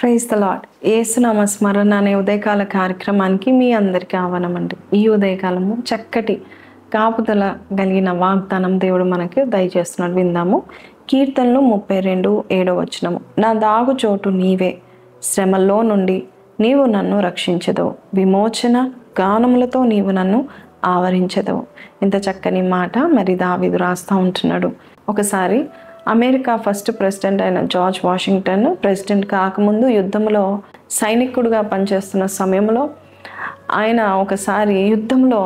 Praise the lord. యేసునామ స్మరణ అనే ఉదయకాల కార్యక్రమానికి మీ అందరికీ ఆహ్వానమండి. ఈ ఉదయకాలము చక్కటి కాపుదల కలిగిన వాగ్దానం దేవుడు మనకి దయచేస్తున్నాడు. విందాము. కీర్తనలు 32:7 నా దాగు చోటు నీవే, శ్రమల్లో నుండి నీవు నన్ను రక్షించదవు, విమోచన గానములతో నీవు నన్ను ఆవరించదవు. ఇంత చక్కని మాట మరి దావీదు రాస్తూ ఉంటున్నాడు. ఒకసారి అమెరికా ఫస్ట్ ప్రెసిడెంట్ అయిన జార్జ్ వాషింగ్టన్ ప్రెసిడెంట్ కాకముందు యుద్ధంలో సైనికుడుగా పనిచేస్తున్న సమయంలో ఆయన ఒకసారి యుద్ధంలో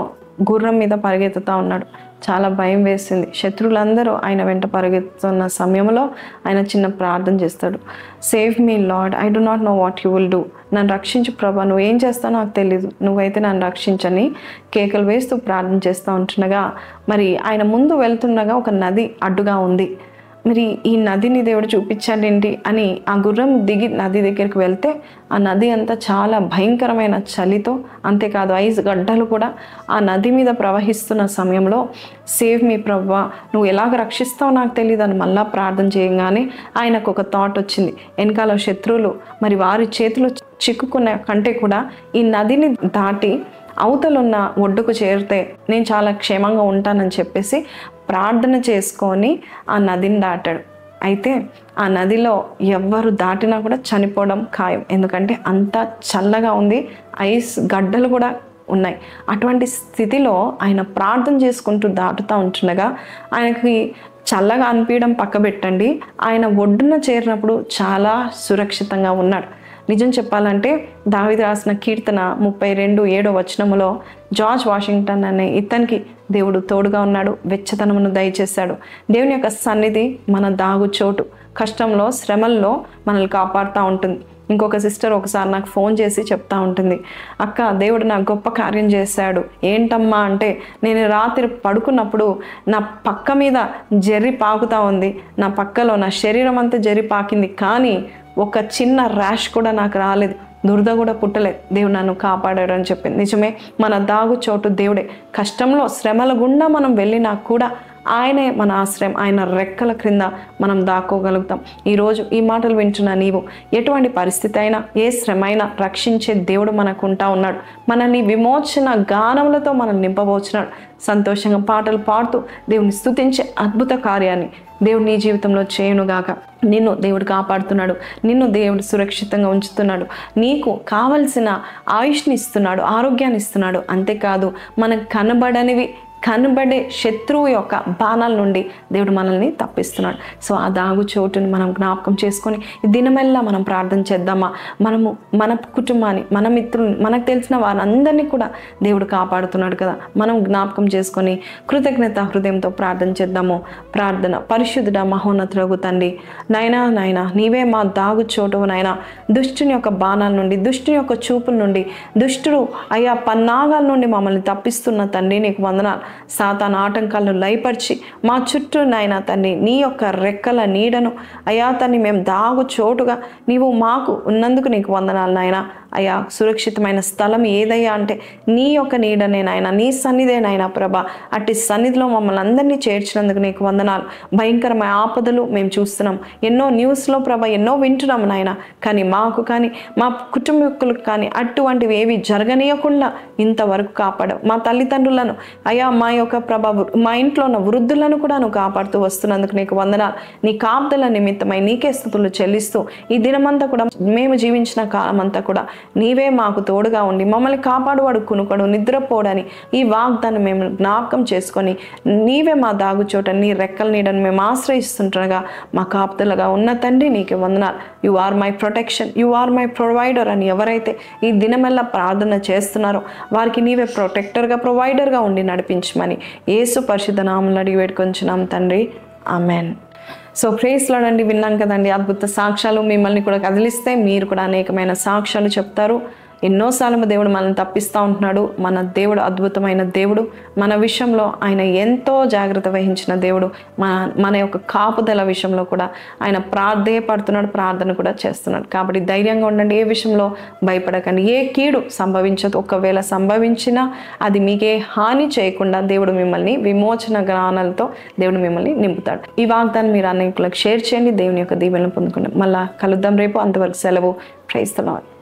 గుర్రం మీద పరిగెత్తుతూ ఉన్నాడు. చాలా భయం వేసింది. శత్రువులందరూ ఆయన వెంట పరిగెత్తుతున్న సమయంలో ఆయన చిన్న ప్రార్థన చేస్తాడు. Save me lord, I do not know what you will do. నన్ను రక్షించు ప్రభా, నువ్వేం చేస్తావు నాకు తెలీదు, నువ్వైతే నన్ను రక్షించని కేకలు వేస్తూ ప్రార్థన చేస్తూ ఉంటుండగా మరి ఆయన ముందు వెళ్తుండగా ఒక నది అడ్డుగా ఉంది. మరి ఈ నదిని దేవుడు చూపించాడేంటి అని ఆ గుర్రం దిగి నది దగ్గరికి వెళ్తే ఆ నది అంతా చాలా భయంకరమైన చలితో, అంతేకాదు ఐస్ గడ్డలు కూడా ఆ నది మీద ప్రవహిస్తున్న సమయంలో సేవ్ మీ ప్రవ్వా, నువ్వు ఎలాగ రక్షిస్తావు నాకు తెలియదు అని మళ్ళా ప్రార్థన చేయగానే ఆయనకు ఒక థాట్ వచ్చింది. వెనకాల శత్రువులు మరి వారి చేతిలో చిక్కుకున్న కంటే కూడా ఈ నదిని దాటి అవతలున్న ఒడ్డుకు చేరితే నేను చాలా క్షేమంగా ఉంటానని చెప్పేసి ప్రార్థన చేసుకొని ఆ నదిని దాటాడు. అయితే ఆ నదిలో ఎవ్వరు దాటినా కూడా చనిపోవడం ఖాయం. ఎందుకంటే అంత చల్లగా ఉంది, ఐస్ గడ్డలు కూడా ఉన్నాయి. అటువంటి స్థితిలో ఆయన ప్రార్థన చేసుకుంటూ దాటుతూ ఉంటుండగా ఆయనకి చల్లగా అనిపించడం పక్కబెట్టండి, ఆయన ఒడ్డున చేరినప్పుడు చాలా సురక్షితంగా ఉన్నాడు. నిజం చెప్పాలంటే దావీదు రాసిన కీర్తన 32:7 జార్జ్ వాషింగ్టన్ అనే ఇతనికి దేవుడు తోడుగా ఉన్నాడు, వెచ్చతనమును దయచేశాడు. దేవుని యొక్క సన్నిధి మన దాగు చోటు. కష్టంలో శ్రమల్లో మనల్ని కాపాడుతూ ఉంటుంది. ఇంకొక సిస్టర్ ఒకసారి నాకు ఫోన్ చేసి చెప్తా ఉంటుంది, అక్క దేవుడు నాకు గొప్ప కార్యం చేశాడు. ఏంటమ్మా అంటే, నేను రాత్రి పడుకున్నప్పుడు నా పక్క మీద జర్రి పాకుతూ ఉంది, నా పక్కలో నా శరీరం అంతా జర్రి పాకింది, కానీ ఒక చిన్న ర్యాష్ కూడా నాకు రాలేదు, దురద కూడా పుట్టలేదు, దేవుడు నన్ను కాపాడాడు అని చెప్పింది. నిజమే, మన దాగు చోటు దేవుడే. కష్టంలో శ్రమల గుండా మనం వెళ్ళినా కూడా ఆయనే మన ఆశ్రయం. ఆయన రెక్కల క్రింద మనం దాక్కోగలుగుతాం. ఈరోజు ఈ మాటలు వింటున్న నీవు ఎటువంటి పరిస్థితి అయినా, ఏ శ్రమ అయినా రక్షించే దేవుడు మనకు ఉంటా ఉన్నాడు. మనల్ని విమోచన గానములతో మనం నింపబోచున్నాడు. సంతోషంగా పాటలు పాడుతూ దేవుని స్తుతించే అద్భుత కార్యాన్ని దేవుడు నీ జీవితంలో చేయునుగాక. నిన్ను దేవుడు కాపాడుతున్నాడు, నిన్ను దేవుడు సురక్షితంగా ఉంచుతున్నాడు, నీకు కావలసిన ఆయుష్ని ఇస్తున్నాడు, ఆరోగ్యాన్ని ఇస్తున్నాడు. అంతేకాదు మనకు కనబడే శత్రువు యొక్క బాణాల నుండి దేవుడు మనల్ని తప్పిస్తున్నాడు. సో ఆ దాగు చోటుని మనం జ్ఞాపకం చేసుకొని ఈ దినమెల్లా మనం ప్రార్థన చేద్దామా. మనము మన కుటుంబాన్ని, మన మిత్రుల్ని, మనకు తెలిసిన వారందరినీ కూడా దేవుడు కాపాడుతున్నాడు కదా. మనం జ్ఞాపకం చేసుకొని కృతజ్ఞత హృదయంతో ప్రార్థన చేద్దాము. ప్రార్థన. పరిశుద్ధుడా మహోన్నతుడగు తండ్రి, నాయనా నీవే మా దాగు చోటు నాయనా. దుష్టుని యొక్క బాణాల నుండి, దుష్టుని యొక్క చూపుల నుండి, దుష్టుడు అయ్యా పన్నాగాల నుండి మమ్మల్ని తప్పిస్తున్న తండ్రి నీకు వందనాలు. సాతాను ఆటంకాలను లయపరిచి మా చుట్టూ నాయనా తండ్రి నీ యొక్క రెక్కల నీడను అయా తండ్రి మేము దాగు చోటుగా నీవు మాకు ఉన్నందుకు నీకు వందనాలు నాయనా. అయ్యా సురక్షితమైన స్థలం ఏదయ్యా అంటే నీ యొక్క నీడనే నాయన, నీ సన్నిధే నాయన ప్రభా. అట్టి సన్నిధిలో మమ్మల్ని అందరినీ చేర్చినందుకు నీకు వందనాలు. భయంకరమైన ఆపదలు మేము చూస్తున్నాం, ఎన్నో న్యూస్లో ప్రభా ఎన్నో వింటున్నాం నాయన. కానీ మాకు కానీ మా కుటుంబీకులకు కానీ అటువంటివి ఏవి జరగనీయకుండా ఇంతవరకు కాపాడావు. మా తల్లిదండ్రులను అయ్యా మా యొక్క ప్రభా మా ఇంట్లో ఉన్న వృద్ధులను కూడా నువ్వు కాపాడుతూ వస్తున్నందుకు నీకు వందనాలు. నీ కాపుదల నిమిత్తమై నీకే స్తుతులు చెల్లిస్తూ ఈ దినమంతా కూడా మేము జీవించిన కాలం అంతా కూడా నీవే మాకు తోడుగా ఉండి మమ్మల్ని కాపాడువాడు కునుకడు నిద్రపోడని ఈ వాగ్దాన్ని మేము జ్ఞాపకం చేసుకొని నీవే మా దాగు చోట నీ రెక్కల నీడని మేము ఆశ్రయిస్తుండగా మా కాపుదలగా ఉన్న తండ్రి నీకే వందనాలు. You are my protection, you are my provider అని ఎవరైతే ఈ దినమెల్లా ప్రార్థన చేస్తున్నారో వారికి నీవే ప్రొటెక్టర్గా, ప్రొవైడర్గా ఉండి నడిపించమని యేసు పరిశుద్ధ నామములో అడిగి వేడుకొంచున్నాం తండ్రి, ఆమెన్. సో ప్రైజ్ లార్డ్ అండి. విన్నాం కదండి, అద్భుత సాక్ష్యాలు మిమ్మల్ని కూడా కదిలిస్తే మీరు కూడా అనేకమైన సాక్ష్యాలు చెప్తారు. ఎన్నోసార్లు దేవుడు మనల్ని తప్పిస్తూ ఉంటున్నాడు. మన దేవుడు అద్భుతమైన దేవుడు. మన విషయంలో ఆయన ఎంతో జాగ్రత్త వహించిన దేవుడు. మన యొక్క కాపుదల విషయంలో కూడా ఆయన పడుతున్నాడు, ప్రార్థన కూడా చేస్తున్నాడు. కాబట్టి ధైర్యంగా ఉండండి. ఏ విషయంలో భయపడకండి. ఏ కీడు సంభవించదు. ఒకవేళ సంభవించినా అది మీకే హాని చేయకుండా దేవుడు మిమ్మల్ని విమోచన జ్ఞానాలతో దేవుడు మిమ్మల్ని నింపుతాడు. ఈ వాగ్దానం మీరు అనేకులకు షేర్ చేయండి. దేవుని యొక్క దీవెనలు పొందుకోండి. మళ్ళా కలుద్దాం రేపు. అంతవరకు సెలవు. Praise the lord.